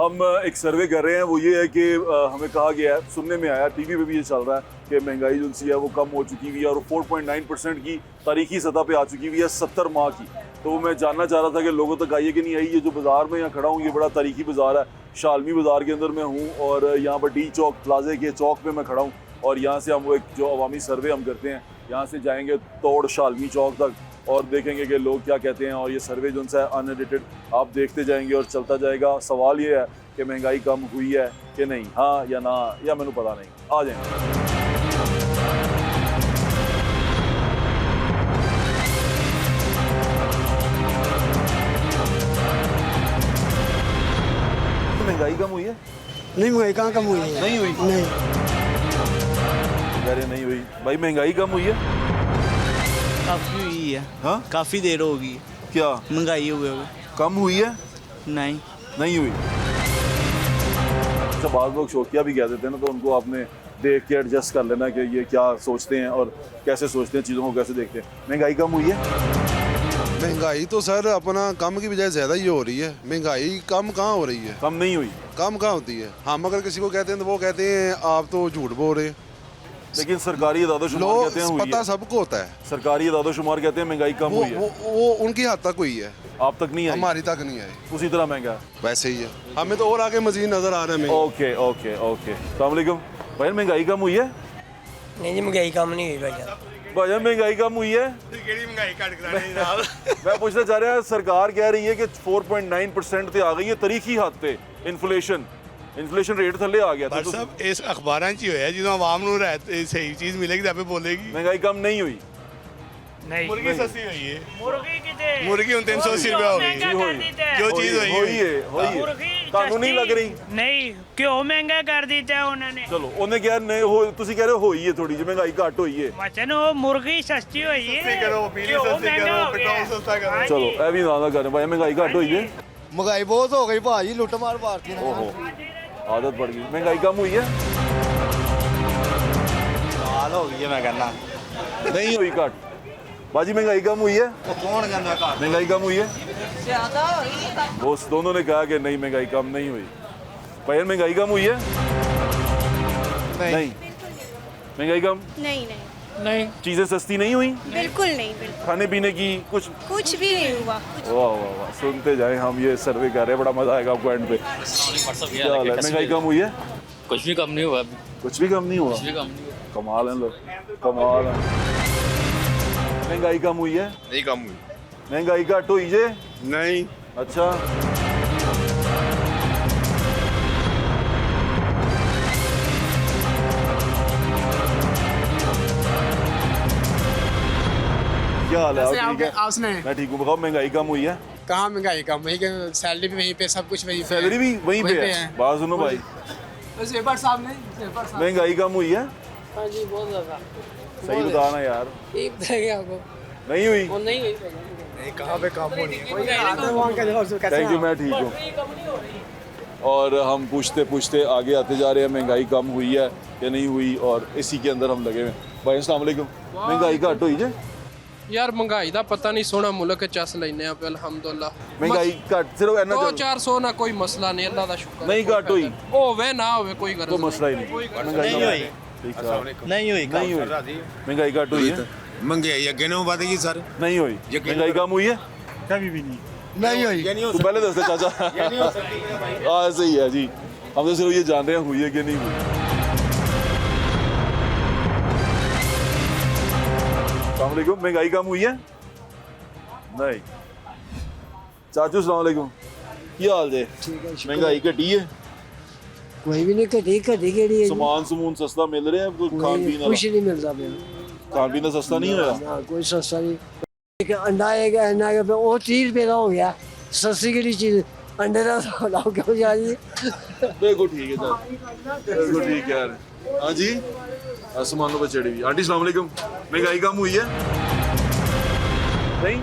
हम एक सर्वे कर रहे हैं, वो ये है कि हमें कहा गया है, सुनने में आया, टीवी पे भी ये चल रहा है कि महंगाई जो सी है वो कम हो चुकी हुई है और 4.9% की तारीखी सतह पे आ चुकी हुई है 70 माह की। तो मैं जानना चाह रहा था कि लोगों तक आई है कि नहीं आई। ये जो बाज़ार में यहाँ खड़ा हूँ, ये बड़ा तारीखी बाज़ार है, शालमी बाज़ार के अंदर मैं हूँ और यहाँ पर डी चौक प्लाजे के चौक पे मैं खड़ा हूँ और यहाँ से हम वो एक जो अवामी सर्वे हम करते हैं, यहाँ से जाएंगे तोड़ शालमी चौक तक और देखेंगे कि लोग क्या कहते हैं और ये सर्वे जो सा है अनएडिटेड आप देखते जाएंगे और चलता जाएगा। सवाल ये है कि महंगाई कम हुई है कि नहीं, हाँ या ना, या मैंने पता नहीं। आ जाएंगे। महंगाई कम हुई है? नहीं, महंगाई कहाँ कम हुई है? नहीं हुई? नहीं, अरे नहीं हुई भाई, महंगाई कम हुई है? काफ़ी हुई है। हाँ, काफ़ी देर होगी। क्या महंगाई हुए कम हुई है? नहीं। नहीं हुई। अच्छा, बाद लोग शौकिया भी कह देते हैं ना, तो उनको आपने देख के एडजस्ट कर लेना कि ये क्या सोचते हैं और कैसे सोचते हैं, चीज़ों को कैसे देखते हैं। महंगाई कम हुई है? महंगाई तो सर अपना कम की बजाय ज़्यादा ही हो रही है। महंगाई कम कहाँ हो रही है? कम नहीं हुई। कम कहाँ होती है? हम अगर किसी को कहते हैं तो वो कहते हैं आप तो झूठ बोल रहे हैं। लेकिन सरकारी इदादोशुमार लोग कहते हैं हुई पता है। सबको होता है। सरकारी इदादोशुमार कहते हैं महंगाई कम वो, हुई है। वो उनकी हद तक हुई है, आप तक नहीं आई? हमारी तक नहीं आई। उसी तरह महंगा है। वैसे ही है, हमें तो और आगे मजीद नजर आ रहा है। Okay okay okay. अस्सलाम वालेकुम भाई, महंगाई कम हुई है? नहीं जी, महंगाई कम नहीं हुई भाई। भाई महंगाई कम हुई है? मैं पूछना चाह रहा, सरकार कह रही है कि 4.9% पे आ गई है तारीखी हद पे इन्फ्लेशन रेट थल्ले आ गया था। पर सब इस अखबारां च ही होया जो आवाम नूं सही चीज़ मिलेगी तो आपे बोलेगी। महंगाई कम नहीं हुई। नहीं, मुर्गी सस्ती हुई है। मुर्गी किते मुर्गी हुन 380 रुपया हो महंगा गई। कर दीते जो चीज़ हुई है मुर्गी ਤੁਹਾਨੂੰ ਨਹੀਂ ਲੱਗ ਰਹੀ? नहीं क्यों महंगा कर दीता है उन्होंने? ਚਲੋ ਉਹਨੇ ਕਿਹਾ ਨਹੀਂ ਹੋ, ਤੁਸੀਂ ਕਹਿ ਰਹੇ ਹੋ ਹੋਈ ਹੈ ਥੋੜੀ ਜਿਹੀ ਮਹਿੰਗਾਈ ਘੱਟ ਹੋਈ ਹੈ। वचन वो मुर्गी सस्ती हुई है। सस्ती करो, बिजली घ्यो सस्ती महंगा करो, हो गया। पेट्रोल सस्ता करो। हाँ ਚਲੋ जी। ਇਹ ਵੀ ਨਾ ਕਰ ਭਾਈ, ਮਹਿੰਗਾਈ ਘੱਟ ਹੋਈ ਹੈ। महंगाई बहुत हो गई भाजी, लुट मार भारती ओहो, आदत पड़ गई। महंगाई कम हुई है? साल हो गई है मैं कहना। नहीं हुई घट। बाजी महंगाई कम हुई है? कौन कहना घट? महंगाई कम हुई है? वो दोनों ने कहा कि नहीं महंगाई कम नहीं हुई। भाई महंगाई कम हुई है? नहीं। महंगाई कम नहीं नहीं नहीं चीजें सस्ती नहीं हुई? बिल्कुल नहीं, बिल्कुल खाने पीने की कुछ? कुछ भी नहीं हुआ। वाह वाह वाह, सुनते जाएं, हम ये सर्वे कर रहे हैं, बड़ा मजा आएगा आपको एंड पे। क्या हाल है? महंगाई कम हुई है? कुछ भी कम नहीं हुआ अभी। कुछ भी कम नहीं हुआ? कुछ भी कम नहीं हुआ। कमाल है लोग, कमाल है। महंगाई कम हुई है? नहीं कम हुई। महंगाई घट हुई जे? नहीं। अच्छा, क्या हाल है? आप ठीक है? आप सुनाएं, मैं ठीक हूँ। बताओ महंगाई कम हुई है? कहाँ महंगाई कम? वही के सैलरी भी वहीं पे, सब कुछ वहीं पे। सैलरी भी वहीं पे पे है? है। बात सुनो भाई, सेपर साहब नहीं, सेपर साहब। महंगाई कम हुई है? हाँ जी, बहुत ज़्यादा। सही बताना यार। ठीक बताएंगे आपको। नहीं हुई? वो नहीं हुई। नहीं, कहाँ पे कम होनी है? थैंक यू, मैं ठीक हूँ। और हम पूछते पूछते आगे आते जा रहे हैं, महंगाई कम हुई है या नहीं हुई, और इसी के अंदर हम लगे हुए हैं। भाई अस्सलाम वालेकुम, महंगाई घट हुई जे? यार महंगाई दा पता नहीं, सोना मुल्क चस लेने पे अल्हम्दुलिल्लाह। महंगाई घट सिर्फ इन्ना 200-400 ना कोई मसला नहीं, अल्लाह दा शुक्र। नहीं घट हुई? होवे ना होवे कोई गरज कोई मसला ही नहीं। महंगाई नहीं हुई। ठीक है, नहीं हुई। नहीं हुई। महंगाई घट हुई है? महंगाई अगे नहीं बढ़ गई सर। नहीं हुई। महंगाई कम हुई है? कभी भी नहीं। नहीं हुई। तू पहले दस दे चाचा। हाँ सही है जी, हम तो सिर्फ ये जान रहे हैं हुई है कि नहीं हुई। अस्सलाम वालेकुम, महंगाई कम हुई है? नहीं। चाचू अस्सलाम वालेकुम, क्या हाल है? महंगाई घटी है? कोई भी नहीं, घटी घटी केड़ी है? सामान समून सस्ता मिल रहे हैं? खान पीन कुछ नहीं मिलता पे। खान पीना सस्ता नहीं होया? ना कोई सस्ता नहीं। एक अंडा एक अंडा के वो 30 रुपये का हो गया। सस्ती केड़ी चीज? अंडे का लाओ क्यों जा रही है? बिल्कुल ठीक है सर, बिल्कुल ठीक है यार। हाँ जी, आसमानों पर चढ़ी हुई। आंटी अस्सलाम वालेकुम, महंगाई कम हुई है? नहीं?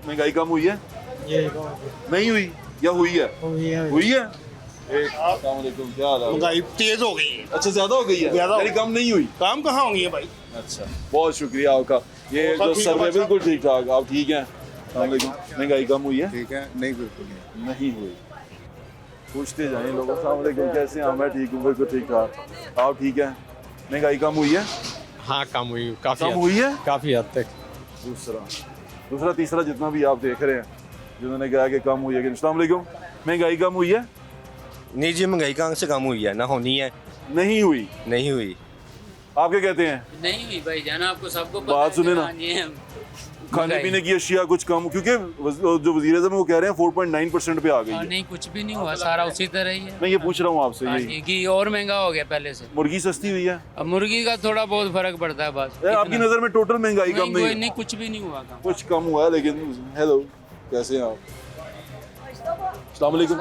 महंगाई कम हुई है? नहीं हुई या हुई है? हुई है। अस्सलाम वालेकुम, क्या हाल है? महंगाई तेज हो गई है। अच्छा, ज्यादा हो गई है? ज्यादा हो यानी कम नहीं हुई? काम कहाँ होंगी है भाई? अच्छा, बहुत शुक्रिया आपका। ये जो सर्वे बिल्कुल ठीक ठाक, आप ठीक हैं? अस्सलामुअलैकुम। महंगाई कम हुई है? ठीक है, नहीं बिल्कुल नहीं। नहीं हुई। पूछते जाएं लोग, अस्सलामुअलैकुम कैसे हैं? मैं ठीक हूँ, बिल्कुल ठीक ठाक। आप ठीक हैं? महंगाई कम हुई है? हाँ कम हुई, काफी कम हुई है? काफी हद तक। दूसरा तीसरा जितना भी आप देख रहे हैं जिन्होंने कहा कि कम हुई है। अस्सलामुअलैकुम। महंगाई कम हुई है? नहीं जी, महंगाई कहाँ से कम हुई है, ना होनी है। नहीं हुई। नहीं हुई। आप क्या कहते हैं? नहीं हुई भाई जान, आपको सबको पता बात है सुने ना। जवानी है। खाने पीने की अशिया कुछ कम, क्योंकि जो वज़ीर आज़म वो कह रहे हैं 4.9% पे आ गई है। नहीं कुछ भी नहीं हुआ, सारा उसी तरह ही है। मैं ये पूछ रहा हूँ आपसे, यही घी और महंगा हो गया पहले से। मुर्गी सस्ती हुई है? अब मुर्गी का थोड़ा बहुत फर्क पड़ता है बस। आपकी नज़र में टोटल महंगाई कम नहीं है? नहीं कुछ भी नहीं हुआ कम। कुछ कम हुआ है, लेकिन हेलो कैसे हैं आप? अस्सलाम वालेकुम।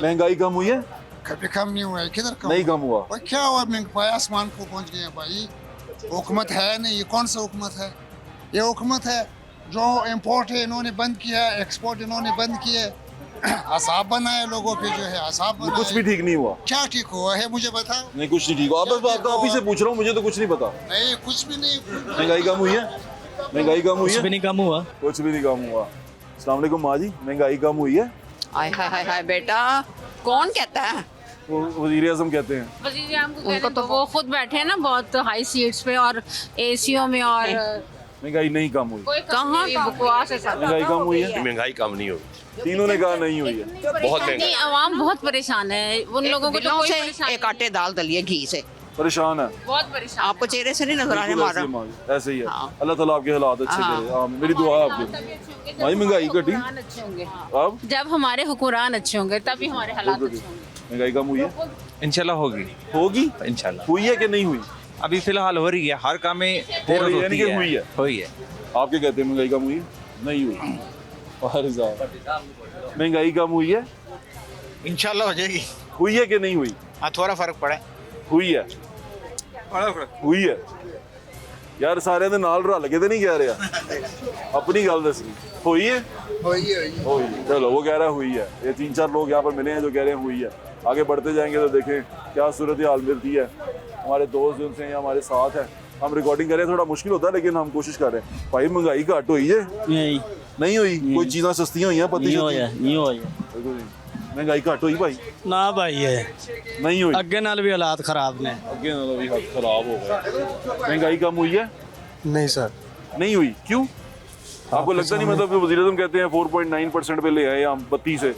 महंगाई कम हुई है? कभी कम नहीं हुआ है, किधर कम नहीं कम हुआ। और क्या हुआ, महंगाई आसमान को पहुंच गए भाई। हुकूमत है नहीं, ये कौन सा हुकूमत है? ये हुकूमत है जो इंपोर्ट है इन्होंने बंद किया, एक्सपोर्ट इन्होंने बंद किए, असाब बनाए लोगों पे, जो है असाब बनाए। कुछ भी ठीक नहीं हुआ। क्या ठीक हुआ है मुझे बताओ। नहीं कुछ नहीं ठीक हुआ। आप ही से पूछ रहा हूँ, मुझे तो कुछ नहीं पता। नहीं कुछ भी नहीं। महंगाई कम हुई है? महंगाई कम हुई है? कुछ भी नहीं कम हुआ। कुछ भी नहीं कम हुआ। अस्सलाम वालेकुम माँ जी, महंगाई कम हुई है? हाय हाय हाय हाय बेटा, कौन कहता है? वो वज़ीर आज़म कहते हैं। उनको तो वो खुद बैठे हैं ना बहुत हाई सीट्स पे और एसीओ में, और महंगाई नहीं कम हुई। कहाँ बकवास है सब। महंगाई कम हुई है? महंगाई कम नहीं हुई। तीनों ने कहा नहीं हुई है। बहुत महंगाई। आवाम बहुत परेशान है, उन लोगों को तो कोई परेशानी एक आटे दाल दलिए घी से परेशान है। बहुत परेशान। आपको चेहरे से नहीं नजर आ रहे बिल्कुल हमारा। ऐसे ही है। अल्लाह ताला आपके हालात अच्छे करे। आमीन। मेरी दुआ है आपके लिए। भाई महंगाई घटी अच्छे होंगे अब? जब हमारे हुक्मरान अच्छे होंगे तभी हमारे हालात अच्छे होंगे। महंगाई कम हुई है? इंशाल्लाह होगी। होगी इंशाल्लाह हुई है कि नहीं हुई? अभी फिलहाल हो रही है, हर काम में देर हो रही है, होती यानी कि हुई है। हुई है। आप क्या कहते हैं, महंगाई कम हुई है? नहीं हुई। और साहब, महंगाई कम हुई है? इंशाल्लाह हो जाएगी। हुई है कि नहीं हुई? हाँ थोड़ा फर्क पड़ा है। हुई है। हुई है यार, सारे दे नाल रल के तो नहीं कह रहा, अपनी गल दसनी। हुई है? हुई है। चलो वो कह रहा है हुई है। ये 3-4 लोग यहाँ पर मिले हैं जो कह रहे हैं हुई है। आगे बढ़ते जाएंगे तो देखें क्या सूरत हाल मिलती है। हमारे दोस्त जिनसे हैं हमारे साथ हैं, हम रिकॉर्डिंग करें थोड़ा मुश्किल होता है, लेकिन हम कोशिश कर रहे हैं। भाई महंगाई घट हुई है? नहीं हुई। कोई चीज़ां सस्तियां हुई हैं? नहीं हुआ महंगाई घट हुई भाई? ना भाई है नहीं हुई। अगे नाल भी हालात खराब ने। अगे नालों भी हालत खराब हो गए। महंगाई कम हुई है? नहीं सर। नहीं हुई। क्यों? आपको लगता नहीं? मतलब वज़ीर आज़म कहते हैं 4.9% पे ले आए हम 32 से।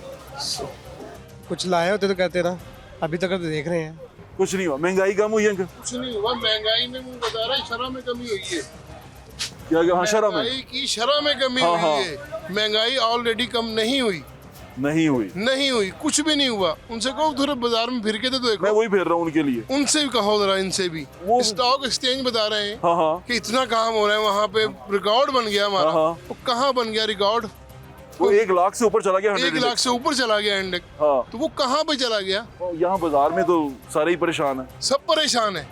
कुछ लाए होते तो कहते ना, अभी तक तो देख रहे हैं। कुछ नहीं हुआ। महंगाई कम हुई है? कुछ नहीं हुआ। महंगाई में मुझे बता रहा है, शरह में कमी हुई है। क्या हाँ, शरह में? महंगाई की शरह में कमी हाँ, हुई है। महंगाई ऑलरेडी कम नहीं हुई। नहीं हुई। नहीं हुई, कुछ भी नहीं हुआ। उनसे कहो थोड़ा बाजार में फिर के तो देखो। मैं वही फिर रहा हूँ उनके लिए। उनसे भी कहो जरा, इनसे भी। वो स्टॉक एक्सचेंज बता रहे हैं हाँ हाँ कि इतना काम हो रहा है वहाँ पे, रिकॉर्ड बन गया हमारा। हाँ। वो कहाँ बन गया रिकॉर्ड? वो 1 लाख से ऊपर चला गया। 1 लाख से ऊपर चला गया इंडेक्स। हाँ। तो वो कहाँ पे चला गया? यहाँ बाजार में तो सारे ही परेशान है। सब परेशान है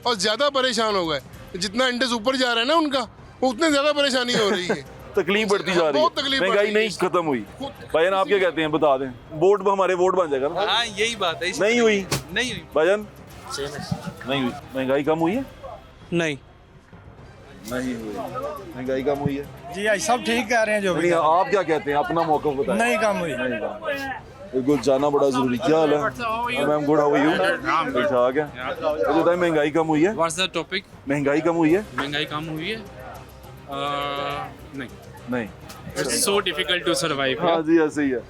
और ज्यादा परेशान हो गए। जितना इंडेक्स ऊपर जा रहा है ना उनका, उतने ज्यादा परेशानी हो रही है। तकलीफ बढ़ती जा रही बहुत है। तकलीफ बढ़ महंगाई रही है। नहीं खत्म हुई। भाईजान आप क्या कहते हैं, बता दें। वोट हमारे वोट बन जाएगा ना? हाँ यही बात है। नहीं हुई। नहीं हुई भाईजान नहीं हुई। महंगाई कम हुई है? नहीं। नहीं हुई। महंगाई कम हुई है? जी आज सब ठीक कह रहे हैं जो नहीं, आप क्या कहते हैं, अपना मौका बताएं। नहीं कम हुई। नहीं कम हुई। बिल्कुल जाना बड़ा जरूरी। क्या हाल है ma'am? Good how are you? ठीक ठाक है। तो बताएं महंगाई कम हुई है? What's the topic? महंगाई कम हुई है? महंगाई कम हुई है? नहीं। नहीं। It's so difficult to survive. हाँ जी ऐसे ही है।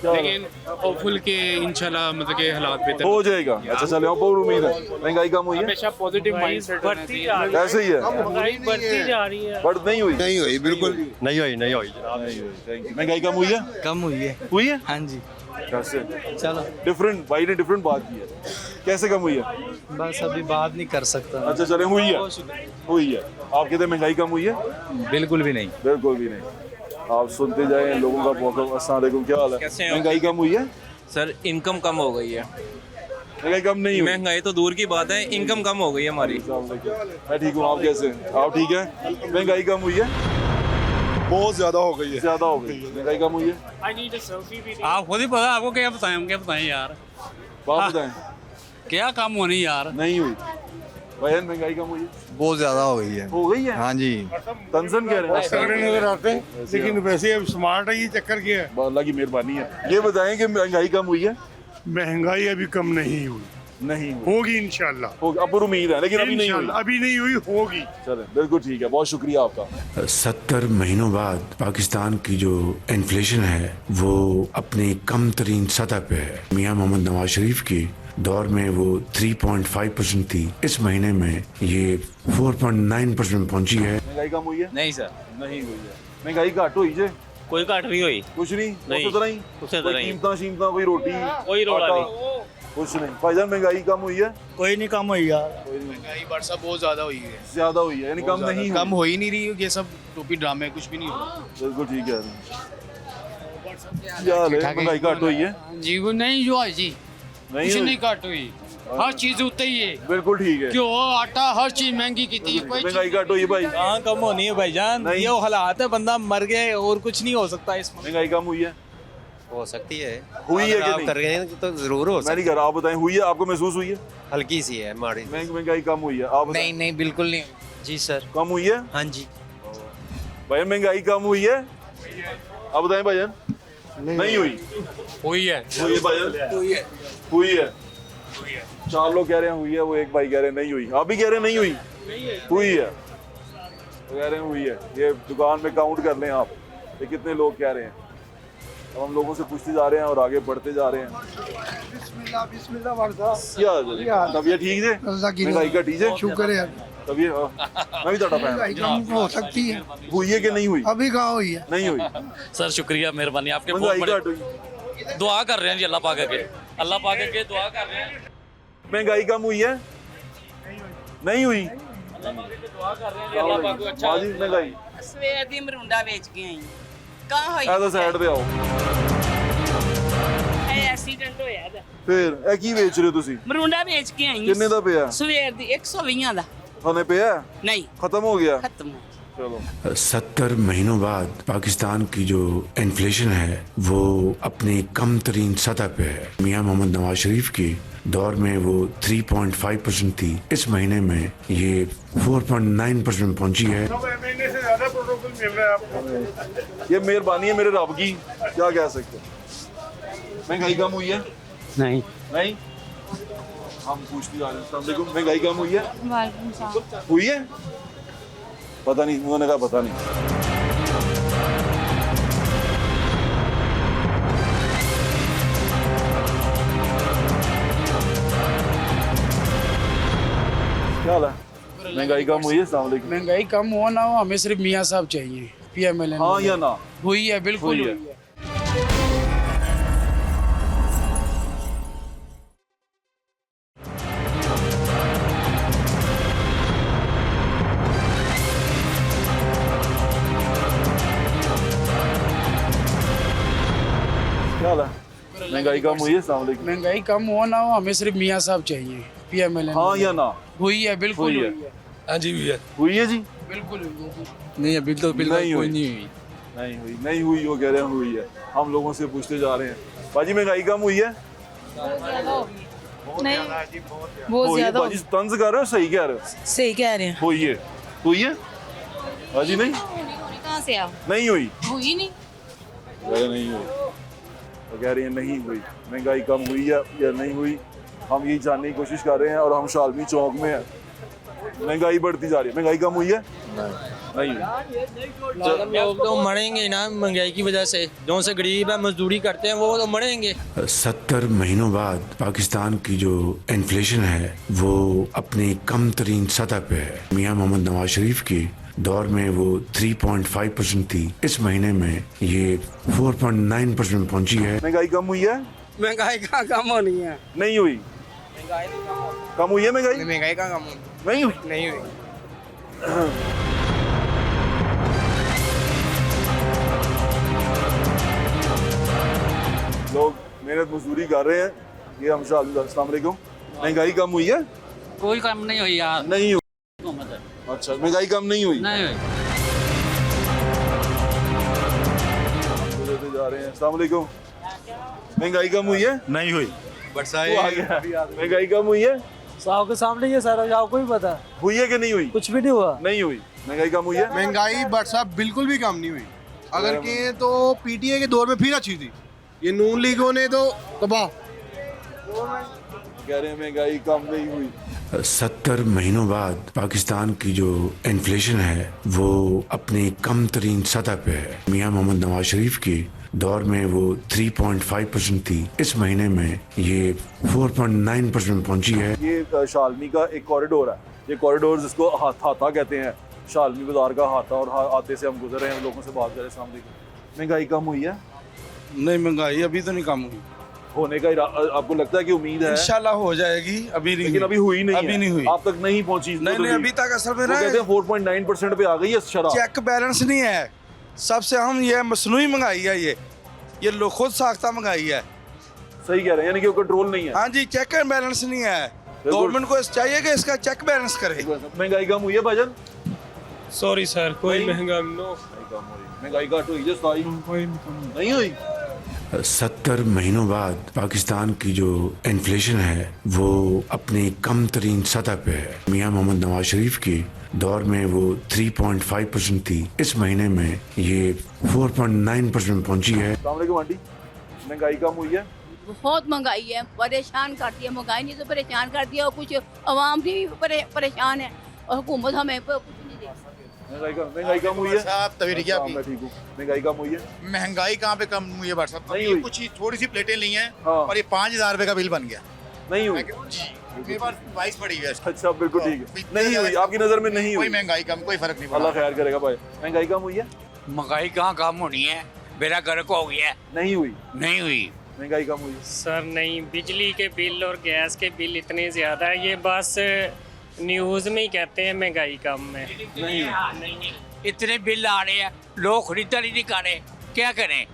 क्या हाल है? लेकिन होपफुल के इंशाल्लाह मतलब के हालात बेहतर हो जाएगा। अच्छा चले, आप और उम्मीद है। महंगाई कम हुई है? हमेशा पॉजिटिव माइंडसेट बढ़ती जा रही ऐसे ही है। बढ़ती जा रही है। बट नहीं हुई। नहीं हुई, बिल्कुल नहीं हुई। नहीं हुई। नहीं हुई। Thank you. महंगाई कम हुई है? कम हुई है। हुई है? हाँ जी। कैसे? चलो डिफरेंट भाई ने डिफरेंट बात की है। कैसे कम हुई है? बस अभी बात नहीं कर सकता। अच्छा चले, हुई है। हुई है। आप कहते हैं महंगाई कम हुई है? बिल्कुल भी नहीं। बिल्कुल भी नहीं। आप सुनते जाएं लोगों का मौका। अस्सलाम वालेकुम, क्या हाल है? कैसे हैं? महंगाई कम हुई है? सर इनकम कम हो गई है। महंगाई कम नहीं हुई। महंगाई तो दूर की बात है, इनकम कम हो गई है हमारी। अस्सलाम वालेकुम। मैं ठीक हूँ, आप कैसे हैं? आप ठीक हैं? महंगाई कम हुई है? बहुत ज्यादा हो गई है। ज्यादा हो गई। महंगाई कम हुई है? आप खुद ही पता, आपको क्या बताएं, हम क्या बताएं यार। आप बताएं। क्या काम होनी यार। नहीं हुई। भाईजान महंगाई कम हुई है? बहुत ज़्यादा हो गई है। हो गई है? हाँ जी। तंजन कह रहे हैं। तगड़े नजर आते हैं, लेकिन वैसे अब स्मार्ट है, ये चक्कर क्या है। अल्लाह की मेहरबानी है। ये बताएं कि महंगाई कम हुई है? महंगाई अभी कम नहीं हुई, नहीं हुई। होगी इंशाल्लाह। होगी, अब उम्मीद है, लेकिन अभी नहीं हुई। अभी नहीं हुई, होगी। चलें, बिल्कुल ठीक है, बहुत शुक्रिया आपका। 70 महीनों बाद पाकिस्तान की जो इन्फ्लेशन है वो अपनी कम तरीन सतह पे है। मियां मोहम्मद नवाज शरीफ की दौर में वो 3.5% थी, इस महीने में ये 4.9% पहुंची है। महंगाई कम हुई है? नहीं सर, नहीं हुई है। महंगाई घट हुई जे? कोई घट नहीं हुई। कुछ नहीं, नहीं। उसी तरह ही। उसी कोई तरह ही। कीमतां शीमतां, कोई रोटी, कोई रोला आटा, नहीं। कुछ नहीं। भाईजान महंगाई कम हुई है? कोई नहीं कम हुई यार। महंगाई वर्षा बहुत ज्यादा हुई है, ज्यादा हुई है, यानी कम नहीं कम हुई। हो ही नहीं रही। ये सब टोपी ड्रामे कुछ भी नहीं हो रहा। बिल्कुल ठीक है। क्या हाल है? महंगाई घट हुई है? जी वो नहीं जो है जी, नहीं कुछ हुई? नहीं घट हुई, हर चीज उतनी ही है। बिल्कुल ठीक है। क्यों आटा हर चीज महंगी की थी, कोई महंगाई घट हुई है भाई? कहाँ कम होनी है भाईजान, नहीं। ये हालात है, बंदा मर गए और कुछ नहीं हो सकता इसमें। महंगाई कम हुई है? हो सकती है, हुई है कि आप नहीं? कर रहे हैं तो जरूर हो मैं नहीं कर रहा, आप बताएं, हुई है? आपको महसूस हुई है? हल्की सी है माड़ी। महंगाई कम हुई है? आप बताएं। नहीं बिल्कुल नहीं। जी सर। कम हुई है? हाँ जी। भाई महंगाई कम हुई है? आप बताएं भाईजान। नहीं हुई? हुई है। हुई है भाईजान? हुई है। चार लोग कह रहे हैं हुई है, वो एक भाई कह रहे हैं नहीं हुई। आप भी कह रहे हैं नहीं हुई? हुई है। वो कह रहे हैं हुई है। ये दुकान में काउंट कर लें आप, ये कितने लोग कह रहे हैं। अब हम लोगों से पूछते जा रहे हैं और आगे बढ़ते जा रहे हैं। बिस्मिल्लाह वर्षा। क्या हाल है? तबीयत ठीक है? महंगाई घटी है? शुक्र है। तबीयत मैं भी ਤੁਹਾਡਾ फैन कम हो सकती है, हुई है कि नहीं हुई? अभी कहाँ हुई है। नहीं हुई। सर शुक्रिया, मेहरबानी आपके। महंगाई घट हुई। दुआ कर रहे हैं जी, अल्लाह पाक के, अल्लाह पाक के दुआ कर रहे हैं। महंगाई कम हुई है? नहीं हुई। दुआ कर रहे हैं जी, अल्लाह पाक को अच्छा। हाँ जी, महंगाई ਸਵੇਰ ਦੀ ਮਰੁੰਡਾ ਵੇਚ ਕੇ ਆਈ ਕਹਾਂ ਹੋਈ ਐ ਤਾਂ ਸਾਈਡ ਤੇ ਆਓ। ਇਹ ਐਕਸੀਡੈਂਟ ਹੋਇਆ ਇਹਦਾ ਫਿਰ ਇਹ ਕੀ ਵੇਚ ਰਹੇ ਹੋ ਤੁਸੀਂ? ਮਰੁੰਡਾ ਵੇਚ ਕੇ ਆਈ ਕਿੰਨੇ ਦਾ ਪਿਆ? ਸਵੇਰ ਦੀ 120 ਦਾ थाने पे है? ਨਹੀਂ खत्म हो गया? ਖਤਮ चलो। 70 महीनों बाद पाकिस्तान की जो इन्फ्लेशन है वो अपनी कम तरीन सतह पे है। मियां मोहम्मद नवाज शरीफ की दौर में वो 3.5% थी, इस महीने में ये 4.9% पहुंची है। महीने से ज्यादा प्रोटोकॉल मिल रहा है आपको। ये मेहरबानी है मेरे रब की, क्या कह सकते हैं। महंगाई कम हुई है? नहीं। नहीं। हम पूछते जा रहे हैं। अस्सलाम वालेकुम। महंगाई कम हुई है? वालेकुम सलाम। हुई है? पता नहीं, उन्होंने कहा पता नहीं। क्या हाल है? महंगाई कम हुई है? अस्सलाम वालेकुम। महंगाई कम हो ना हो, हमें सिर्फ मियाँ साहब चाहिए, PMLN। हाँ या ना? हुई है, बिल्कुल हुई है। हुई है। क्या हाल है? महंगाई कम हुई है? अस्सलाम वालेकुम। महंगाई कम हो ना हो, हमें सिर्फ मियाँ साहब चाहिए, PMLN। हाँ या ना? हुई है, बिल्कुल हुई हुई है। है। हाँ जी हुई है। हुई है जी? बिल्कुल हुई है। नहीं अभी तो बिल्कुल नहीं हुई। नहीं हुई। नहीं हुई। नहीं हुई, वो कह रहे हैं हुई है। हम लोगों से पूछते जा रहे हैं। बाजी महंगाई कम हुई है? नहीं बहुत ज्यादा। बाजी तंज कर रहे हो, सही कह रहे हो? सही कह रहे हैं हुई है। हुई है? बाजी नहीं? कहाँ से आप? नहीं हुई। हुई नहीं। कह रहे नहीं हुई, वो कह रही है नहीं हुई। महंगाई कम हुई है या नहीं हुई, हम यही जानने की कोशिश कर रहे हैं और हम शालमी चौक में हैं। महंगाई बढ़ती जा रही है। महंगाई कम हुई है? नहीं हुई। लोग तो मरेंगे ना महंगाई की वजह से, जो से गरीब है मजदूरी करते हैं वो तो मरेंगे। 70 महीनों बाद पाकिस्तान की जो इन्फ्लेशन है वो अपनी कम तरीन सतह पे है। मियां मोहम्मद नवाज शरीफ की दौर में वो 3.5% थी, इस महीने में ये 4.9% पहुंची है। महंगाई कम हुई है? महंगाई कहाँ कम होनी है। नहीं हुई। कम हुई है महंगाई? महंगाई का कम नहीं हुई। नहीं हुई। लोग मेहनत मजदूरी कर रहे हैं, ये हम शालमी। अस्सलाम वालेकुम। महंगाई कम हुई है? कोई कम नहीं हुई यार। नहीं हुई। अच्छा, महंगाई कम नहीं हुई। नहीं हुई। जा रहे हैं। अस्सलाम वालेकुम। महंगाई कम हुई है? नहीं हुई। वो आ गया। महंगाई कम हुई है? आपके सामने ये सारा आपको भी पता है। हुई है कि नहीं हुई? कुछ भी नहीं हुआ। नहीं हुई। महंगाई कम हुई है? महंगाई बट साहब बिल्कुल भी कम नहीं हुई। अगर कहें तो पीटीए के दौर में फिर अच्छी थी, ये नून लीगों ने तो तबाह। कह रहे हैं महंगाई कम नहीं हुई। 70 महीनों बाद पाकिस्तान की जो इन्फ्लेशन है वो अपनी कम तरीन सतह पे है। मियां मोहम्मद नवाज शरीफ की दौर में वो 3.5% थी, इस महीने में ये 4.9% पहुंची है। ये शालमी का एक कॉरिडोर है, ये कॉरिडोर जिसको हाथा कहते हैं, शालमी बाजार का हाथा, और हाथे से हम गुजर रहे हैं, लोगों से बात कर रहे हैं। सामने महंगाई कम हुई है? नहीं, महंगाई अभी तो नहीं कम हुई। होने का आपको लगता है कि उम्मीद है? इंशाल्लाह हो जाएगी, अभी नहीं, लेकिन अभी हुई नहीं, अभी नहीं हुई, आप तक नहीं पहुंची। नहीं, अभी तक असल में ना कहते हैं 4.9% पे आ गई है शराब। चेक बैलेंस नहीं है, सबसे हम ये मसनूई महंगाई है, ये लोग खुद साख्ता महंगाई है। सही कह रहे हैं, यानी कि कंट्रोल नहीं है। हाँ जी, चेक एंड बैलेंस नहीं है। गवर्नमेंट को चाहिए कि इसका चेक बैलेंस करे। महंगाई कम हुई है भाईजान? सॉरी सर, कोई महंगा महंगाई घट हुई है? नहीं हुई। 70 महीनों बाद पाकिस्तान की जो इन्फ्लेशन है वो अपनी कम तरीन सतह पे है। मियां मोहम्मद नवाज शरीफ की दौर में वो 3.5% थी, इस महीने में ये 4.9% पहुंची है। अस्सलाम वालेकुम आंटी, महंगाई कम हुई है? बहुत महंगाई है, परेशान करती है महंगाई, नहीं तो परेशान कर दिया, और कुछ आवाम भी परेशान है, और हुकूमत हमें कुछ नहीं देती। महंगाई कम हुई है? साहब तभी ठीक है। मैं ठीक हूँ। महंगाई कम हुई है? महंगाई कहाँ पे कम हुई है भाई साहब? नहीं ये हुई। कुछ ही थोड़ी सी प्लेटें ली हैं हाँ। और ये 5,000 रुपए का बिल बन गया। नहीं हुई? जी, मेरे पास 22 पड़ी है। अच्छा, बिल्कुल ठीक है। नहीं हुई, आपकी नजर में नहीं कोई हुई? महंगाई कम, कोई फर्क नहीं अल्लाह पड़ा। खैर करेगा भाई। महंगाई कम हुई है? महंगाई कहाँ कम होनी है, मेरा गर्क हो गया। नहीं हुई। नहीं हुई महंगाई कम हुई है? सर नहीं, बिजली के बिल और गैस के बिल इतने ज़्यादा है, ये बस न्यूज़ में ही कहते हैं महंगाई कम है। नहीं। इतने बिल आ रहे हैं, लोग खरीदारी नहीं कर रहे, क्या करें?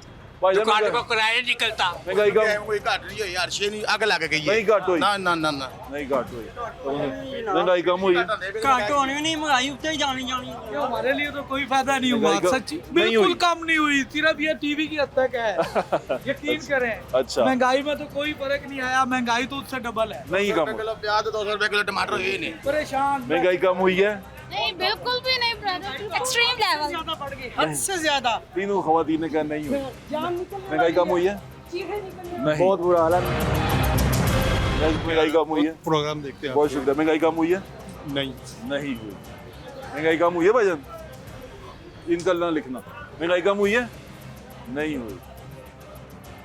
भाईजान, दुकान को किराया नहीं निकलता। महंगाई कम कोई घट नहीं हुई यार, शे नहीं आगे लग गई है। नहीं घट हुई? ना ना ना ना नहीं घट हुई। तो महंगाई कम हुई? घट होनी नहीं, महंगाई ऊपर ही जानी ये हमारे लिए तो कोई फायदा नहीं हुआ, महंगाई सच्ची नहीं हुई। बिल्कुल कम नहीं हुई, सिर्फ ये टीवी की हद तक है। यकीन करें, अच्छा। महंगाई में तो कोई फर्क नहीं आया, महंगाई तो उससे डबल है। नहीं कम हुई। किलो प्याज 200 रुपए किलो टमाटर हुई नहीं। परेशान महंगाई कम हुई है? नहीं, बिल्कुल भी नहीं ब्रदर, एक्सट्रीम लेवल। ज्यादा बढ़ गई, हद से ज्यादा। तीनों खवातीन ने कहा नहीं हुई। महंगाई कम हुई है? नहीं। बहुत बुरा हाल है। महंगाई कम हुई है? प्रोग्राम देखते हैं। बहुत शुक्रिया। महंगाई कम हुई है? नहीं, नहीं हुई। महंगाई कम हुई है भाईजान? इनका ना लिखना। महंगाई कम हुई है? नहीं हुई।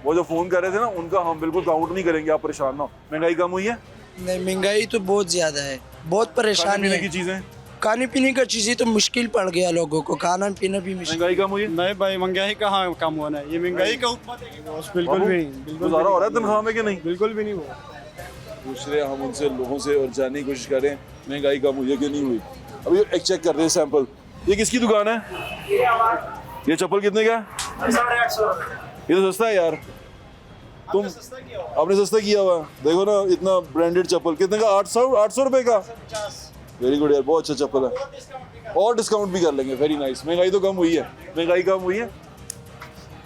वो जो फोन कर रहे थे ना, उनका हम बिल्कुल काउंट नहीं करेंगे, आप परेशान ना हो। महंगाई कम हुई है? नहीं, महंगाई तो बहुत ज्यादा है, बहुत खाने परेशानी पीने है। की चीजें? खाने पीने का चीजें तो मुश्किल पड़ गया लोगों को, खाना पीना भी मुश्किल। महंगाई कम हुई है? नहीं भाई, महंगाई कहाँ कम होना है, ये महंगाई का ऊपर बिल्कुल भी नहीं, बिल्कुल गुजारा हो रहा है तनख्वाह में कि नहीं? बिल्कुल भी नहीं हुआ। पूछ रहे हैं हम उनसे, लोगों से, और जानने की कोशिश कर रहे हैं महंगाई कम हुई है कि नहीं हुई। अभी एक चेक कर रहे हैं सैंपल। ये किसकी दुकान है? ये चप्पल कितने का है? 850। ये तो सस्ता है यार, तुम आपने सस्ता किया हुआ। देखो ना, इतना ब्रांडेड चप्पल कितने का? 800 रुपए का। वेरी गुड यार, बहुत अच्छा चप्पल है, और डिस्काउंट भी कर लेंगे। Very nice. महंगाई तो कम हुई है? महंगाई कम हुई है?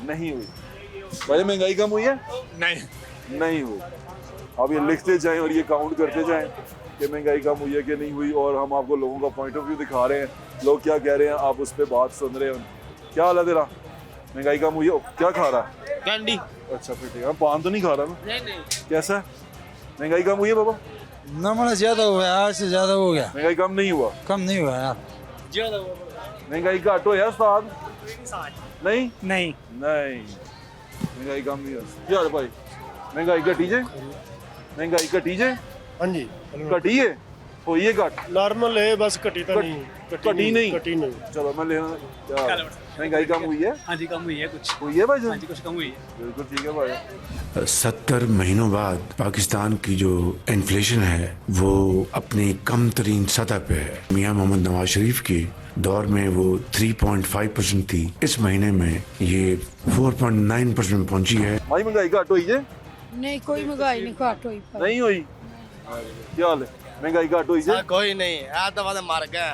नहीं हुई। भाई महंगाई कम हुई है? नहीं हुई। आप ये लिखते जाएं और ये काउंट करते जाएं कि महंगाई कम हुई है कि नहीं हुई, और हम आपको लोगों का पॉइंट ऑफ व्यू दिखा रहे हैं, लोग क्या कह रहे हैं, आप उस पर बात सुन रहे हैं। क्या हाल है तेरा? महंगाई कम हुई है? क्या खा रहा है? कैंडी। अच्छा फिर ठीक है। पान तो नहीं खा रहा ना? नहीं, कैसा है? महंगाई कम हुई है बाबा? नमूना ज्यादा हुआ है, आज से ज्यादा हो गया। महंगाई कम नहीं हुआ? कम नहीं हुआ यार, ज्यादा महंगाई घट हो यार उस्ताद? नहीं नहीं। महंगाई कम नहीं हुई यार भाई। महंगाई घटी जे? महंगाई घटी जे? हाँ जी, घटी है? होई है घट? नॉर्मल है, बस कटी तो नहीं। घटी नहीं? कटी नहीं। चलो मैं लेना। क्या महंगाई कम हुई है? हाँ जी, कम हुई है, कुछ हुई है भाई? कुछ कम हुई है। बिल्कुल ठीक है भाई। 70 महीनों बाद पाकिस्तान की जो इन्फ्लेशन है वो अपनी कम तरीन सतह पे है। मियां मोहम्मद नवाज शरीफ की दौर में वो 3.5% थी, इस महीने में ये 4.9% पहुंची है। भाई महंगाई घट हुई है? नहीं, कोई महंगाई नहीं घट हुई। नहीं हुई। क्या हाल है? महंगाई घट हुई है? कोई नहीं, दफा मर गए।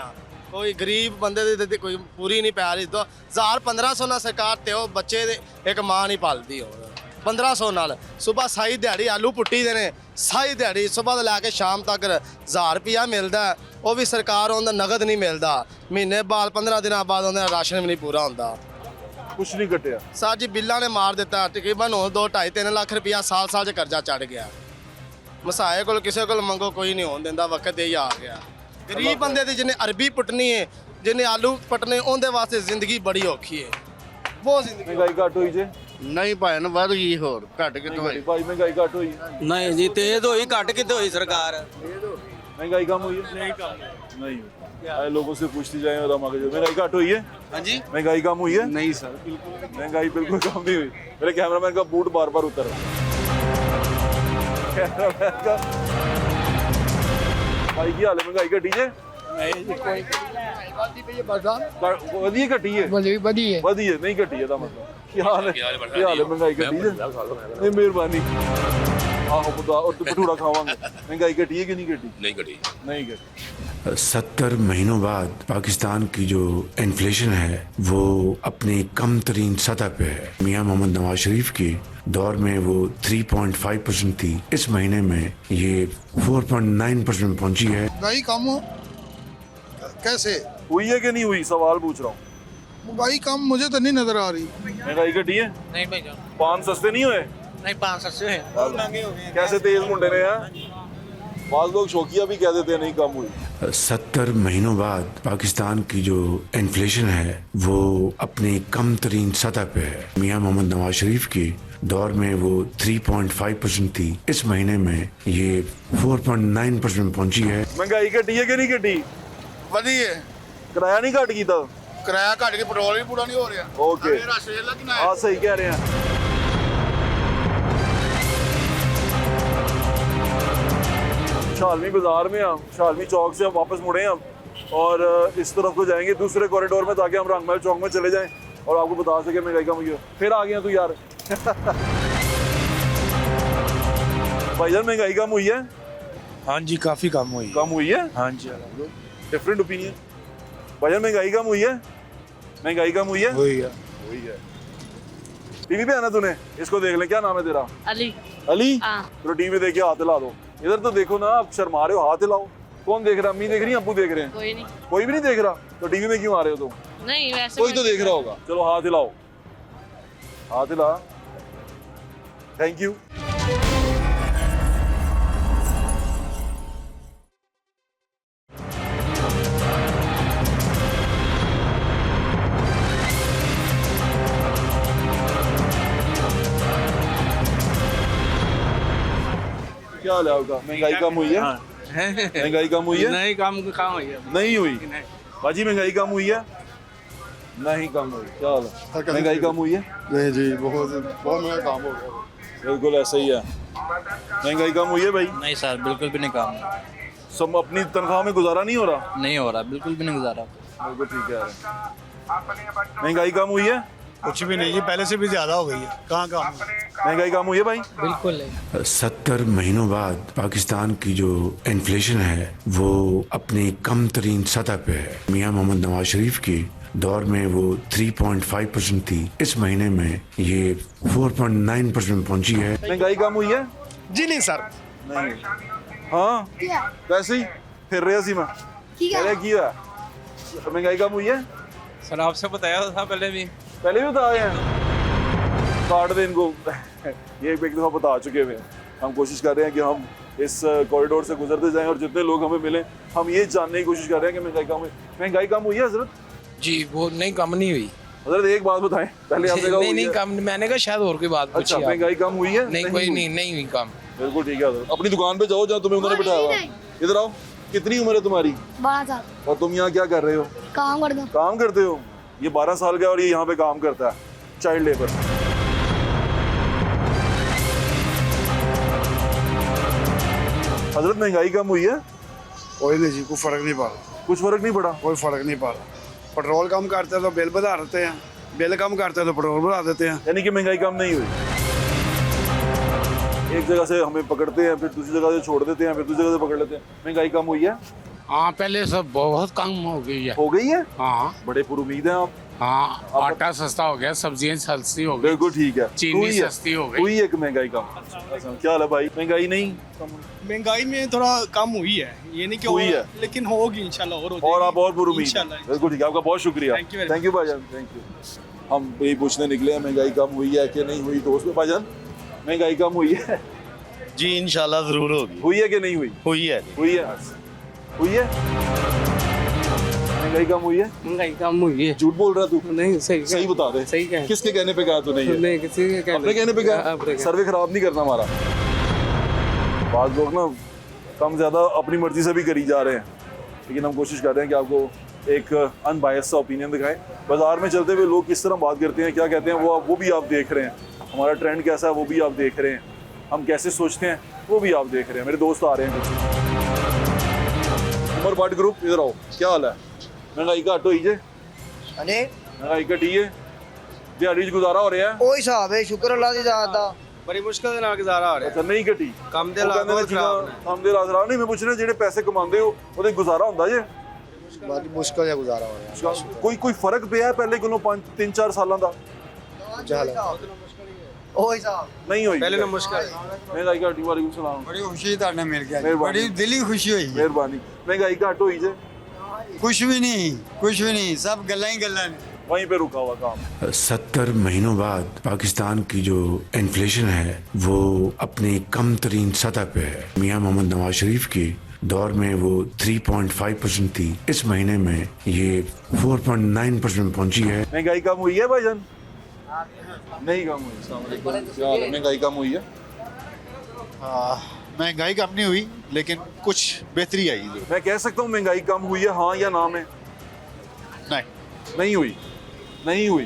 कोई गरीब बंदे दी कोई पूरी नहीं पै रही। तो 1000-1500 ना सरकार ते बच्चे एक मां नहीं पालती हो। 1500 नाल सुबह साई दिहाड़ी आलू पुट्टी देने, ਸਾਰੀ ਦਿਹਾੜੀ ਸਵੇਰ ਤੋਂ ਲੈ ਕੇ ਸ਼ਾਮ ਤੱਕ 1000 ਰੁਪਇਆ ਮਿਲਦਾ ਹੈ। ਉਹ ਵੀ ਸਰਕਾਰ ਉਹਦਾ ਨਗਦ ਨਹੀਂ ਮਿਲਦਾ। ਮਹੀਨੇ ਬਾਅਦ 15 ਦਿਨਾਂ ਬਾਅਦ ਉਹਦਾ ਰਾਸ਼ਨ ਵੀ ਨਹੀਂ ਪੂਰਾ ਹੁੰਦਾ। ਕੁਛ ਨਹੀਂ ਘਟਿਆ। ਸਰ ਜੀ ਬਿੱਲਾਂ ਨੇ ਮਾਰ ਦਿੱਤਾ। ਤਕਰੀਬਨ ਹੁਣ 2-2.5-3 ਲੱਖ ਰੁਪਇਆ ਸਾਲ 'ਚ ਕਰਜ਼ਾ ਚੜ ਗਿਆ। ਮਸਾਏ ਕੋਲ ਕਿਸੇ ਕੋਲ ਮੰਗੋ ਕੋਈ ਨਹੀਂ ਹੋਣ ਦਿੰਦਾ। ਵਕਤ ਇਹ ਆ ਗਿਆ। ਗਰੀਬ ਬੰਦੇ ਦੀ ਜਿਹਨੇ ਅਰਬੀ ਪੁੱਟਣੀ ਹੈ, ਜਿਹਨੇ ਆਲੂ ਪਟਨੇ, ਉਹਦੇ ਵਾਸਤੇ ਜ਼ਿੰਦਗੀ ਬੜੀ ਔਖੀ ਹੈ। ਬਹੁਤ ਜ਼ਿੰਦਗੀ ਮਹਿੰਗਾਈ ਘੱਟ ਹੋਈ ਜੇ? ਨਹੀਂ ਭਾਈ ਨਾ ਵੱਧ ਗਈ, ਹੋਰ ਘੱਟ ਕਿਤੋਂ ਹੋਈ? ਭਾਈ ਮਹਿੰਗਾਈ ਘੱਟ ਹੋਈ? नहीं जी तेज हुई घट कितने हुई सरकार महंगाई कम हुई है? नहीं कम नहीं। आए लोगों से पूछती जाए और हम आगे महंगाई घट हुई है? हाँ जी महंगाई कम हुई है? नहीं सर बिल्कुल महंगाई बिल्कुल कम नहीं हुई। मेरे कैमरामैन का बूट बार बार उतर रहा है। कैमरामैन का भाई की हाल है? महंगाई घटी है? वधी घटी है? वधी है नहीं घटी है? मतलब क्या हाल है? क्या हाल है? महंगाई घटी है? नहीं मेहरबानी। हाँ बता। और तो भटूरा खावांगे। महंगाई घटी है कि नहीं घटी? नहीं घटी नहीं घटी। 70 महीनों बाद पाकिस्तान की जो इन्फ्लेशन है वो अपनी कम तरीन सतह पे है। मियां मोहम्मद नवाज शरीफ के दौर में वो 3.5% थी। इस महीने में ये 4.9% पहुंची है। महंगाई कम हो कैसे? हुई है कि नहीं हुई? सवाल पूछ रहा हूँ। महंगाई कम मुझे तो नहीं नजर आ रही। महंगाई घटी है? नहीं भाई पान सस्ते नहीं हुए? नहीं 500 है। महंगे हो गए। कैसे तेज मुंडे ने हैं? बाद लोग शौकिया भी कह देते हैं नहीं कम हुई। 70 महीनों बाद पाकिस्तान की जो इन्फ्लेशन है वो अपनी कम तरीन सतह पे है। मियां मोहम्मद नवाज शरीफ के दौर में वो 3.5% थी। इस महीने में ये 4.9% पहुंची है। महंगाई घटी है कि नहीं घटी? ਵਧੀ ਹੈ। किराया नहीं घट कीता? ਕਿਰਾਇਆ ਘੱਟ ਕੇ ਪੈਟਰੋਲ ਵੀ ਪੂਰਾ ਨਹੀਂ ਹੋ ਰਿਹਾ। ओके ਆਸਟ੍ਰੇਲੀਆ ਕਿੰਨਾ हाँ सही कह रहे हैं। शालमी बाजार में हम शालमी चौक से हम वापस मुड़े हैं हम और इस तरफ को जाएंगे दूसरे कॉरिडोर में ताकि हम रंगमहल चौक में चले जाएं और आपको बता सके महंगाई कम हुई है। फिर आ गया तू यार। भाईजान महंगाई कम हुई है? हाँ जी काफ़ी कम हुई। कम हुई है? हाँ जी डिफरेंट ओपिनियन। भाईजान महंगाई कम हुई है? महंगाई कम हुई है? हुई है। हुई है। टीवी पे आना तूने? इसको देख ले। क्या नाम है तेरा? अली। अली? हाँ। तो टीवी देख के हाथ हिला दो। इधर तो देखो ना, आप शर्मा रहे हो, हाथ हिलाओ। कौन देख रहा है? अम्मी देख रही है? अब्बू देख रहे हैं? कोई नहीं। कोई भी नहीं देख रहा? तो टीवी में क्यों आ रहे हो तुम? नहीं वैसे कोई तो देख रहा होगा। चलो हाथ हिलाओ। हाथ हिला। Thank you. क्या हाल है आपका? महंगाई कम हुई है? महंगाई कम हुई है? नहीं कम कहाँ हुई है? नहीं हुई। बाजी महंगाई कम हुई है? नहीं कम हुई। क्या हाल है? महंगाई कम हुई है? नहीं जी बहुत महंगा काम हो गया। बिल्कुल ऐसा ही है। महंगाई कम हुई है भाई? नहीं सर बिल्कुल भी नहीं कम सब अपनी तनख्वाह में गुजारा नहीं हो रहा? नहीं हो रहा बिल्कुल भी नहीं गुजारा। बिल्कुल ठीक है। महंगाई कम हुई है? कुछ भी नहीं जी पहले से भी ज्यादा हो गई है। कहाँ कम? महंगाई कम हुई है भाई? बिल्कुल नहीं। 70 महीनों बाद पाकिस्तान की जो इन्फ्लेशन है वो अपनी कम तरीन सतह पे है। मियां मोहम्मद नवाज शरीफ के दौर में वो 3.5% थी। इस महीने में ये 4.9% पहुंची है। महंगाई कम हुई है? जी नहीं सर। नहीं। हाँ वैसे ही फिर रहे सी मैं कह की है। महंगाई कम हुई है? सर आपसे बताया था पहले भी पहले भी बताए हैं। काट दे इनको। ये एक दफ़ा बता चुके हुए हैं। हम कोशिश कर रहे हैं कि हम इस कॉरिडोर से गुजरते जाएं और जितने लोग हमें मिलें हम ये जानने की कोशिश कर रहे हैं कि महंगाई कम हुई। महंगाई कम हुई है हजरत? जी वो नहीं कम नहीं हुई। हजरत एक बात बताएं पहले आपने कहा नहीं कम मैंने कहा शायद और कोई बात पूछी। अच्छा महंगाई कम हुई है? नहीं कोई नहीं हुई कम। बिल्कुल ठीक है हजरत। अपनी दुकान पे जाओ जहाँ तुम्हें उन्होंने बिठाया हुआ। इधर आओ। कितनी उम्र है तुम्हारी? 12 साल। और तुम यहाँ क्या कर रहे हो? काम करता हूँ। काम करते हो? ये 12 साल का और ये यहाँ पे काम करता है चाइल्ड लेबर। हजरत महंगाई कम हुई है? कोई नहीं जी कोई फर्क नहीं पड़ रहा। कुछ फर्क नहीं पड़ा? कोई फर्क नहीं पड़ रहा। पेट्रोल कम करते हैं तो बिल बढ़ा देते हैं, बिल कम करते हैं तो पेट्रोल बढ़ा देते हैं। यानी कि महंगाई कम नहीं हुई। एक जगह से हमें पकड़ते हैं फिर दूसरी जगह से छोड़ देते हैं फिर दूसरी जगह से पकड़ लेते हैं। महंगाई कम हुई है? हाँ पहले सब बहुत कम हो गई है। हो गई है? हाँ बड़े पुरुमीद हैं आप। हाँ, आटा सस्ता हो गया, सब्जियां सस्ती हो गई, बिल्कुल ठीक है। चीनी हुई है, सस्ती हो गई। हुई है कि महंगाई कम? अच्छा, क्या हाल है भाई? महंगाई नहीं महंगाई में थोड़ा कम हुई है, ये नहीं कि हुई है, लेकिन होगी इंशाल्लाह और हो और आप बहुत पुरुद इंशाल्लाह। बिल्कुल ठीक है, आपका बहुत शुक्रिया। थैंक यू भाईजान, थैंक यू। हम यही पूछने निकले हैं महंगाई कम हुई है कि नहीं हुई। दोस्त भाईजान, महंगाई कम हुई है? जी इंशाल्लाह जरूर होगी। हुई है कि नहीं हुई? हुई है। हुई है, हुई है। महंगाई कम हुई है? महंगाई कम हुई है। झूठ बोल रहा तू? नहीं, सही सही बता दे। सही कह किसके कहने पे कहा तूने ये? नहीं, किसी के अपने कहने पे कहा? सर्वे खराब नहीं करना हमारा। बाद लोग ना कम ज्यादा अपनी मर्जी से भी करी जा रहे हैं, लेकिन हम कोशिश कर रहे हैं कि आपको एक अनबायस्ड सा ओपिनियन दिखाएं। बाजार में चलते हुए लोग किस तरह बात करते हैं, क्या कहते हैं, वो भी आप देख रहे हैं। हमारा ट्रेंड कैसा है वो भी आप देख रहे हैं। हम कैसे सोचते हैं वो भी आप देख रहे हैं। मेरे दोस्त आ रहे हैं कुछ। उमर भट्ट ग्रुप, इधर आओ। क्या हाल है? महंगाई घट होई जे? अने महंगाई घटी है? दिहाड़ी च गुजारा हो रहा है? ਉਹ ਹਿਸਾਬ ਹੈ ਸ਼ੁਕਰ ਅੱਲਾ ਦੀ ਜ਼ਾਤ ਦਾ बड़ी मुश्किल ਦੇ ਨਾਲ ਗੁਜ਼ਾਰਾ ਹੋ ਰਿਹਾ। ਅੱਛਾ, ਨਹੀਂ ਘਟੀ? ਕੰਮ ਦੇ ਉਹ ਹਾਲਾਤ ਕਹਿੰਦੇ ਨੇ ਬਹੁਤ ਖਰਾਬ ਨੇ। ਕੰਮ ਦੇ ਹਾਲਾਤ ਖਰਾਬ ਨਹੀਂ। ਮੈਂ ਪੁੱਛ ਰਿਹਾ ਜਿਹੜੇ ਪੈਸੇ ਕਮਾਉਂਦੇ ਹੋ ਉਹਦੇ ਗੁਜ਼ਾਰਾ ਹੁੰਦਾ ਜੇ? ਬੜੀ ਮੁਸ਼ਕਲ ਹੈ ਗੁਜ਼ਾਰਾ ਹੋ ਰਿਹਾ ਕੋਈ ਫਰਕ ਪਿਆ ਹੈ ਪਹਿਲੇ ਕੋਲੋਂ 3-4 ਸਾਲਾਂ ਦਾ? ਜਹਲ ਉਹ ਹਿਸਾਬ ਨਹੀਂ ਹੋਈ ਪਹਿਲੇ ਨਾਲ ਮੁਸ਼ਕਿਲ ਮਹਿੰਗਾਈ ਘਟੀ? ਵਾਲੇਕੁਮ ਸਲਾਮ। बड़ी खुशी ਤੁਹਾਡੇ ਨਾਲ ਮਿਲ ਗਿਆ ਮਿਹਰਬਾਨੀ। बड़ी दिली खुशी हुई ਮਿਹਰਬਾਨੀ। ਮਹਿੰਗਾਈ ਘਟ ਹੋਈ ਜੇ? कुछ भी नहीं सब गल्ला ही गल्ला ने वहीं पे रुका हुआ काम। 70 महीनों बाद पाकिस्तान की जो इन्फ्लेशन है वो अपनी कम तरीन सतह पे है। मियां मोहम्मद नवाज शरीफ की दौर में वो 3.5% थी, इस महीने में ये 4.9% पहुंची है। महंगाई कम हुई है भाईजान? नहीं कम हुई। अस्सलाम वालेकुम। क्या हाल है? महंगाई कम हुई है? महंगाई कम नहीं हुई लेकिन कुछ बेहतरी आई जरूर। मैं कह सकता हूँ महंगाई कम हुई है, हाँ या ना में? नहीं हुई। नहीं हुई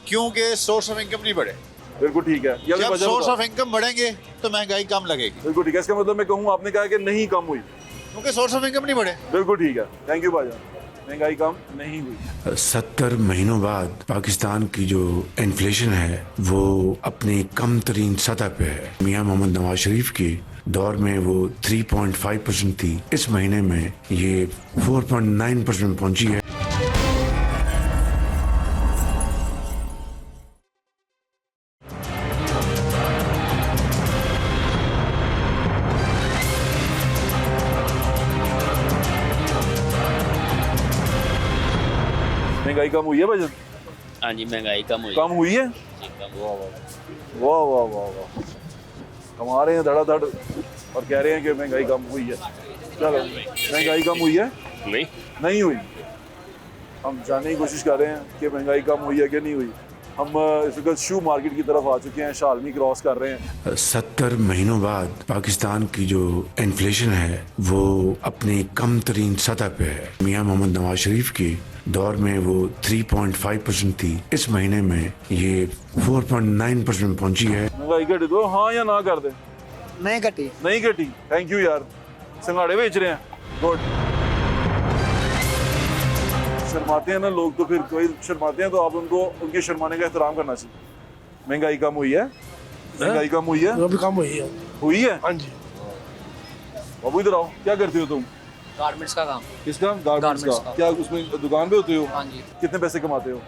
क्योंकि सोर्स ऑफ इनकम नहीं बढ़े। बिल्कुल ठीक है। ये जब वजह सोर्स बताओ। ऑफ इनकम बढ़ेंगे तो महंगाई कम लगेगी, बिल्कुल ठीक है। इसका मतलब मैं कहूँ आपने कहा कि नहीं कम हुई, क्योंकि सोर्स ऑफ इनकम नहीं बढ़े। बिल्कुल ठीक है। थैंक यू भाईजान। महंगाई कम नहीं हुई। 70 महीनों बाद पाकिस्तान की जो इन्फ्लेशन है वो अपनी कम तरीन सतह पे है। मियां मोहम्मद नवाज शरीफ की दौर में वो 3.5% थी, इस महीने में ये 4.9% पहुंची है। महंगाई कम हुई है भाईजान? हाँ जी, महंगाई कम हुई। कम हुई है? वाह वाह वाह वाह वाह। कमा रहे हैं धड़ाधड़ और कह रहे हैं कि महंगाई कम हुई है। चलो, महंगाई कम हुई है? नहीं हुई। हम जानने की कोशिश कर रहे हैं कि महंगाई कम हुई है कि नहीं हुई। हम इस वक्त शू मार्केट की तरफ आ चुके हैं, शालमी क्रॉस कर रहे हैं। 70 महीनों बाद पाकिस्तान की जो इन्फ्लेशन है वो अपनी कम तरीन सतह पे है। मियां मोहम्मद नवाज शरीफ की दौर में वो 3.5% थी, इस महीने में ये 4.9% पहुंची है। महंगाई घटी तो हाँ या ना कर दे? नहीं घटी। नहीं घटी। थैंक यू यार। संगाड़े बेच रहे हैं, गुड। शर्माते हैं ना लोग, तो फिर कोई शर्माते हैं तो आप उनको उनके शर्माने का एहतराम करना चाहिए। महंगाई कम हुई है? महंगाई कम हुई है? भी कम हुई है। हुई है? हाँ जी। बाबू इधर आओ। क्या करते हो तुम? गारमेंट्स का काम। किसका? गारमेंट्स का। क्या उसमें दुकान पे होते हो? हाँ जी। कितने पैसे कमाते हो?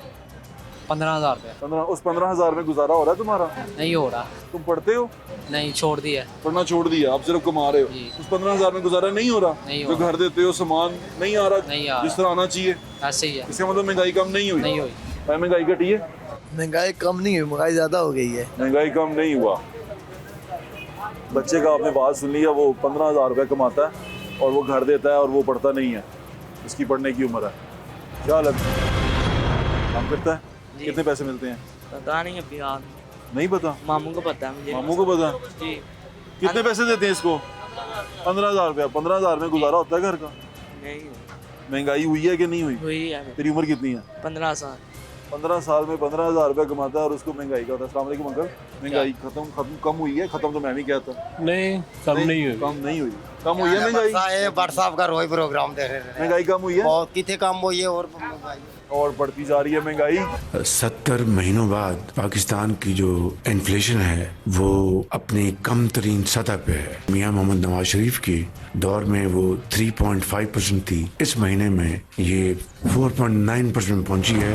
15,000 रुपये। 15। उस 15,000 में गुजारा हो रहा है तुम्हारा? नहीं हो रहा। तुम पढ़ते हो? नहीं, छोड़ दिया। पढ़ना छोड़ दिया, आप सिर्फ कमा रहे हो। जी। उस 15,000 में गुजारा नहीं हो रहा? नहीं जो हो घर देते हो सामान नहीं आ रहा नहीं आ जिस तरह आना चाहिए? ऐसे ही है। इसका मतलब महंगाई कम नहीं हुई? नहीं हुई। महंगाई घटी है? महंगाई कम नहीं हुई, महंगाई ज़्यादा हो गई है। महंगाई कम नहीं हुआ। बच्चे का आपने बात सुन लिया, वो 15,000 रुपये कमाता है और वो घर देता है और वो पढ़ता नहीं है, इसकी पढ़ने की उम्र है। क्या हालत? काम करता है? कितने पैसे मिलते हैं? पता नहीं अभी याद नहीं पता। मामू को पता है मुझे। मामू को पता? जी। कितने पैसे देते हैं इसको? 15,000 रुपया। 15,000 में गुजारा होता है घर का? नहीं महंगाई हुई है कि नहीं हुई? हुई है। तेरी उम्र कितनी है? 15 साल। 15 साल में 15,000 रुपये कमाता है और उसको महंगाई का होता है। अस्सलाम वालेकुम अंकल। महंगाई खत्म कम हुई है? खत्म तो मैं भी कहता। नहीं, कम नहीं हुई। कम नहीं हुई। कम हुई है महंगाई? व्हाट्सएप का रोज प्रोग्राम देख रहे थे। महंगाई कम हुई है? और कितने कम हुई है और बढ़ती जा रही है महंगाई। 70 महीनों बाद पाकिस्तान की जो इन्फ्लेशन है वो अपनी कम तरीन सतह पे है। मियां मोहम्मद नवाज शरीफ की दौर में वो 3.5% थी, इस महीने में ये 4.9% पहुंची है।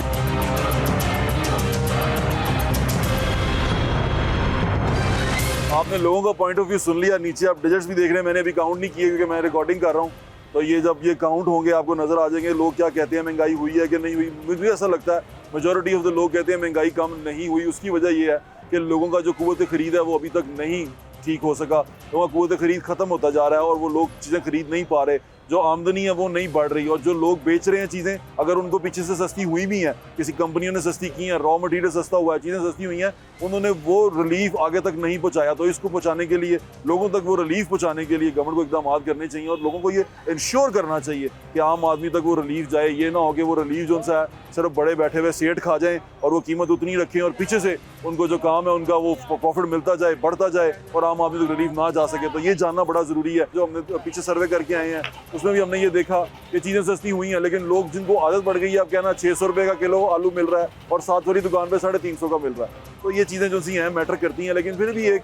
आपने लोगों का पॉइंट ऑफ व्यू सुन लिया। नीचे आप डिजिट्स भी देख रहे हैं, मैंने अभी काउंट नहीं किए क्योंकि मैं रिकॉर्डिंग कर रहा हूँ। तो ये जब ये काउंट होंगे आपको नज़र आ जाएंगे लोग क्या कहते हैं, महंगाई हुई है कि नहीं हुई। मुझे ऐसा लगता है मेजॉरिटी ऑफ द लोग कहते हैं महंगाई कम नहीं हुई। उसकी वजह ये है कि लोगों का जो क़ुव्वत ख़रीद है वो अभी तक नहीं ठीक हो सका। लोगों का क़ुव्वत ख़रीद ख़त्म होता जा रहा है और वो लोग चीज़ें ख़रीद नहीं पा रहे। जो आमदनी है वो नहीं बढ़ रही और जो लोग बेच रहे हैं चीज़ें, अगर उनको पीछे से सस्ती हुई भी हैं, किसी कंपनियों ने सस्ती की हैं, रॉ मटेरियल सस्ता हुआ है, चीज़ें सस्ती हुई हैं, उन्होंने वो रिलीफ आगे तक नहीं पहुंचाया। तो इसको पहुंचाने के लिए, लोगों तक वो रिलीफ पहुंचाने के लिए गवर्नमेंट को इकदाम करने चाहिए और लोगों को ये इंश्योर करना चाहिए कि आम आदमी तक वो रिलीफ जाए। ये ना हो कि वो रिलीफ जो सा सिर्फ बड़े बैठे हुए सेठ खा जाएँ और वो कीमत उतनी रखें और पीछे से उनको जो काम है उनका वो प्रॉफिट मिलता जाए, बढ़ता जाए और आम आदमी तक रिलीफ ना जा सके। तो ये जानना बड़ा ज़रूरी है। जो हमने पीछे सर्वे करके आए हैं उसमें भी हमने ये देखा कि चीज़ें सस्ती हुई हैं, लेकिन लोग जिनको आदत बढ़ गई है, अब कहना 600 रुपये का किलो आलू मिल रहा है और साथ वाली दुकान पे 350 का मिल रहा है। तो ये चीज़ें जो सी हैं मैटर करती हैं, लेकिन फिर भी एक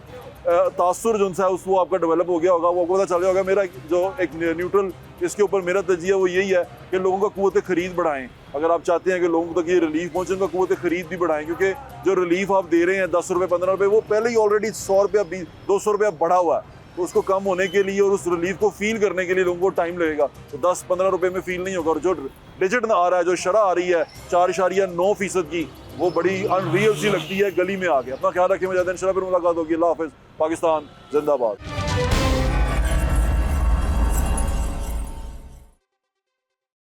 तासुर जो सा है उसको आपका डेवलप हो गया होगा, वो पता चल गया होगा। मेरा जो एक न्यूट्रल इसके ऊपर मेरा तजिया वो यही है कि लोगों का क़ुव्वत ख़रीद बढ़ाएं। अगर आप चाहते हैं कि लोगों तक ये रिलीफ पहुँचे, उनका क़ुव्वत ख़रीद भी बढ़ाएं, क्योंकि जो रिलीफ आप दे रहे हैं 10 रुपये 15 रुपये, वो पहले ही ऑलरेडी 100 रुपया 200 रुपया बढ़ा हुआ है। तो उसको कम होने के लिए और उस रिलीफ को फील करने के लिए लोगों को टाइम लगेगा। तो 10-15 रुपये में फील नहीं होगा। और जो डिजिट आ रहा है, जो शरह आ रही है 4.9% की, वो बड़ी अनरियल सी लगती है। गली में आ गया। अपना ख्याल रखें, मुझे इंशाल्लाह फिर मुलाकात होगी। अल्लाह हाफ़िज़। पाकिस्तान जिंदाबाद।